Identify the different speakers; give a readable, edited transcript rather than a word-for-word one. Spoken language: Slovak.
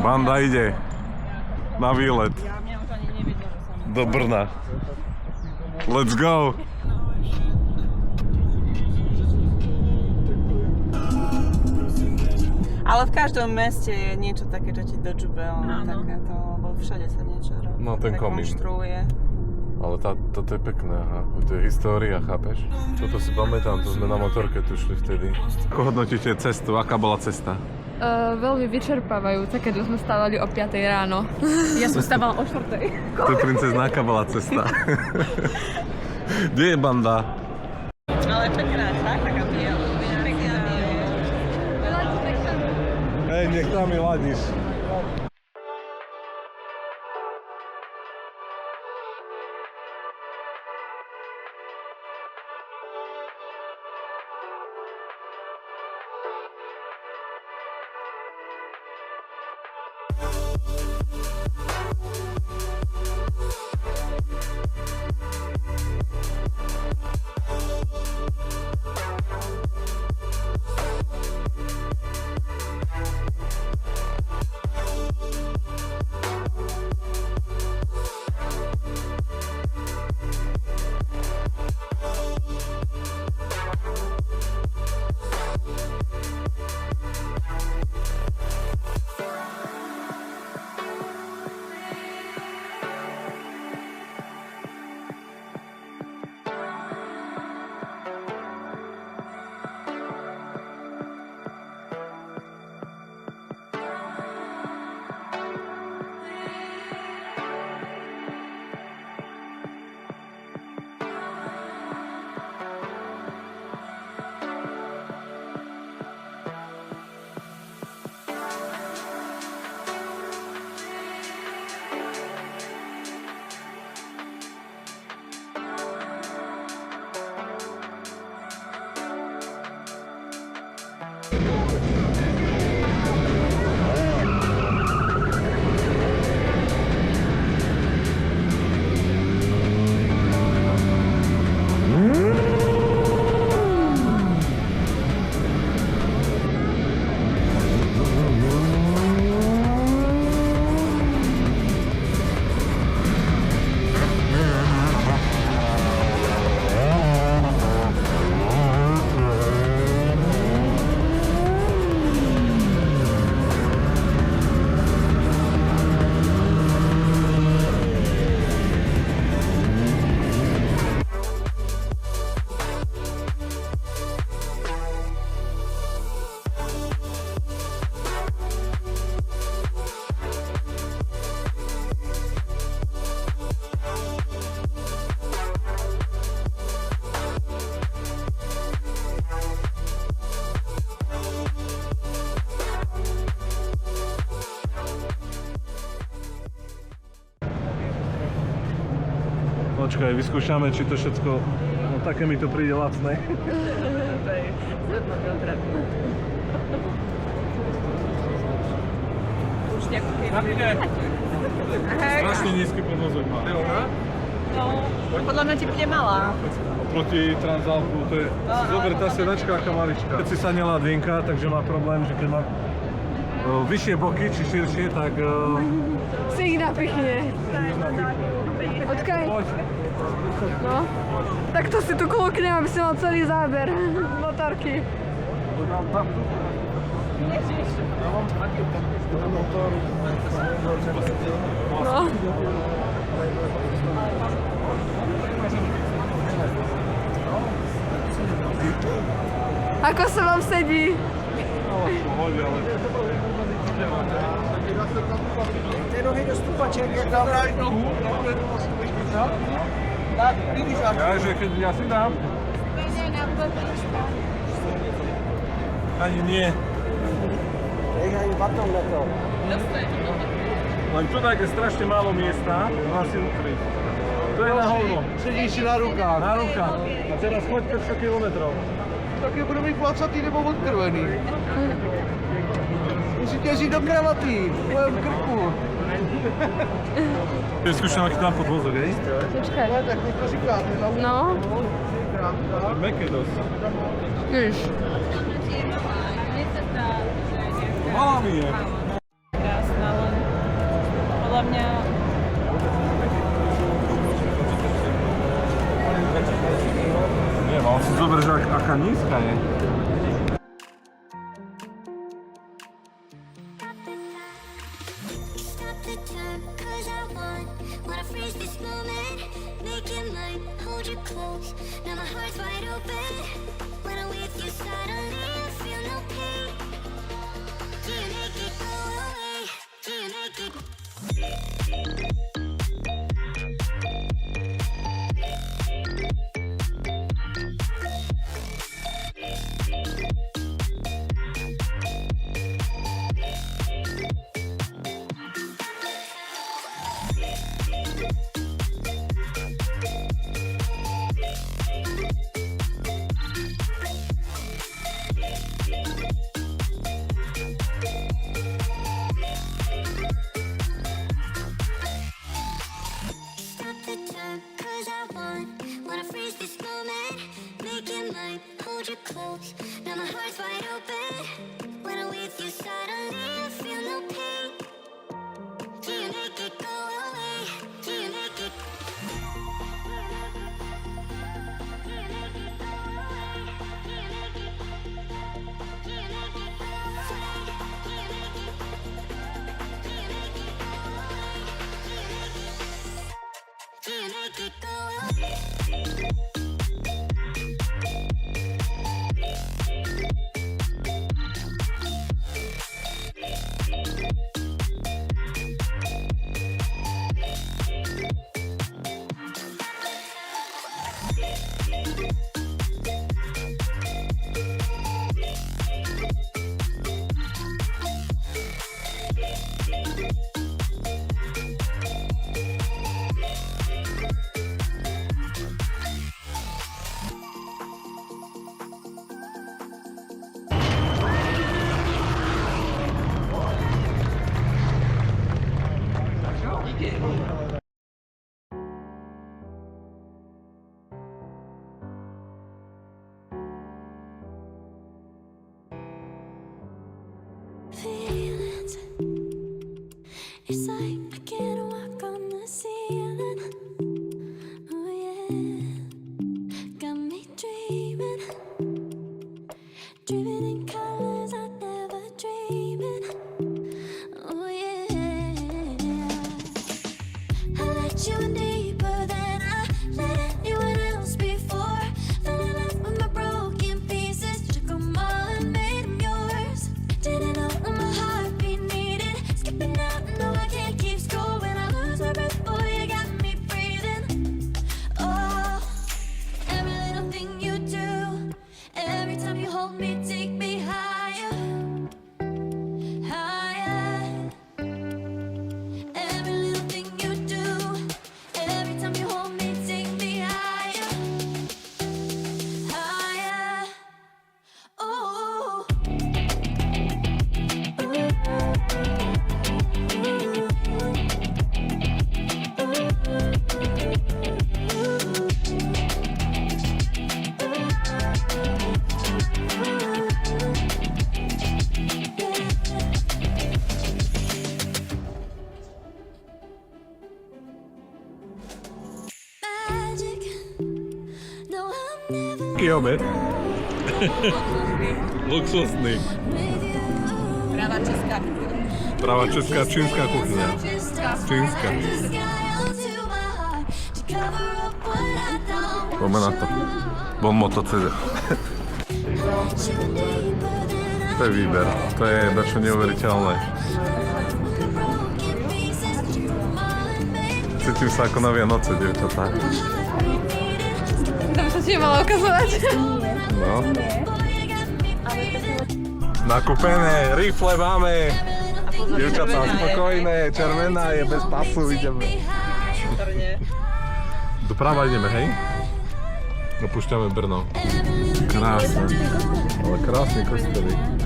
Speaker 1: Banda ide na výlet do Brna. Let's go!
Speaker 2: Ale v každom meste je niečo také, čo ti dočube, takéto, lebo všade sa niečo rekonštruuje.
Speaker 1: Ale toto je pekné, aha. To je história, chápeš? Toto si pamätám, to sme na motorke tu šli vtedy. Ako hodnotíte cestu? Aká bola cesta?
Speaker 3: Veľmi vyčerpávajúca, keď sme stávali o 5 ráno.
Speaker 2: Ja som stávala o 4.
Speaker 1: To je princezná, aká bola cesta? Kde je Banda?
Speaker 2: Ale pekná, taká biela.
Speaker 1: Hej, nech tam mi ladíš. Počkaj, vyskúšame, či to všetko, no také mi to príde lacné. Strašne nízky podvozok má.
Speaker 2: No, podľa mňa ti bude malá.
Speaker 1: Oproti Transalpu, to je, zober, tá sedačka aká malička. Keď si sa neladvinka, takže má problém, že keď má vyššie boky, či širšie, tak...
Speaker 3: Si ich napichne. Počkaj. No, tak to si tu kluknem, aby si mal celý záber motorky. No. Ako sa vám sedí?
Speaker 4: Ty nohy do stupaček, jak dám rád nohu, tak, vidíš,
Speaker 1: Ja, že keď ja si dám? Ani nie.
Speaker 4: nechaj batom na to.
Speaker 1: Len tu tak je strašne málo miesta, má si ukryť. To je na hovno.
Speaker 4: Sedíš si na rukách.
Speaker 1: Na rukách. A teraz choď 500 kilometrov.
Speaker 4: Tak je budou mít placatý nebo odkrvený. Musíte jít do kravaty, v tvojom krku.
Speaker 1: Skúšam, aký tam podvozok, hej?
Speaker 3: Počkaj.
Speaker 4: No, tak to říkáte.
Speaker 3: No.
Speaker 1: Meké dosť.
Speaker 3: Víš.
Speaker 1: Malá mi je.
Speaker 2: Krásna mňa...
Speaker 1: Nie, ale si zober, že aká nízka je.
Speaker 5: It's like I can't walk on the ceiling. Oh yeah, got me dreaming, dreaming in colors I never dreamed. Oh yeah, I let you in deeper than I let anyone else before. Fell in love with my broken pieces, took them all and made them yours. Didn't know what my heartbeat needed, skipping out. No, I can't keep score when I lose my breath. Boy, you got me breathing. Oh, every little thing you do, every time you hold me, take me higher, higher. Every little thing you do, every time you hold me, take me higher, higher. Oh. Magic. No, I'm never
Speaker 1: Taký obed. Luxusný.
Speaker 5: with you.
Speaker 2: Práva česká.
Speaker 1: Práva česká čínska kuchyňa. Čínska. Poďme na to. Bon motocede. To je výber. To je dačo neuveriteľné. Cítim sa ako na Vianoce, dievčatá.
Speaker 3: To by sa ti nemalo ukazovať.
Speaker 1: No. Nakúpené, rifle máme. Dievčatá spokojné, červená je bez pasu, ideme. Doprava ideme, hej? Opúšťame Brno. Krásne, ale krásny kostelík.